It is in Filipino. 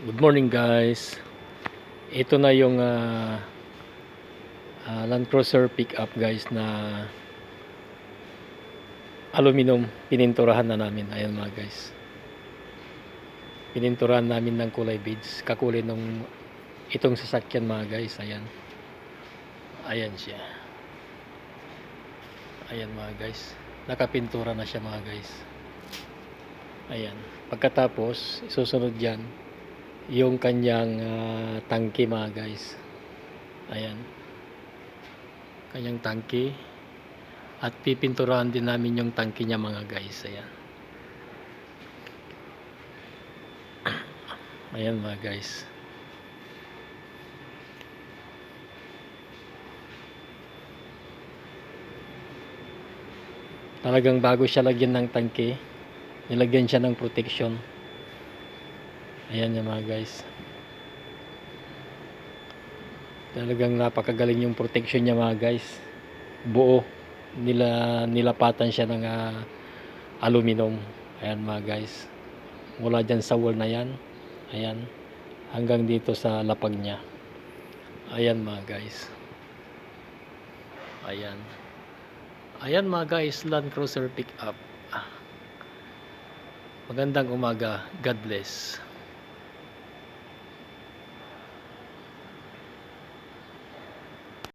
Good morning guys. Ito na yung Land Cruiser pickup guys na aluminum. Pininturahan na namin. Ayan mga guys. Pininturahan namin ng kulay beads. Kakulay nung itong sasakyan mga guys. Ayan. Ayan siya. Ayan mga guys. Nakapintura na siya mga guys. Ayan. Pagkatapos, susunod yan yung kanyang tangke mga guys. Ayan. Kanyang tangke. At pipinturahan din namin yung tangke niya mga guys. Ayan. Ayan mga guys. Talagang bago siya lagyan ng tangke, nilagyan siya ng protection. Ayan yung mga guys. Talagang napakagaling yung protection niya mga guys. Buo. Nilapatan siya ng aluminum. Ayan mga guys. Mula dyan sa wall na yan. Ayan. Hanggang dito sa lapag niya. Ayan mga guys. Ayan. Ayan mga guys. Land Cruiser pickup. Magandang umaga. God bless.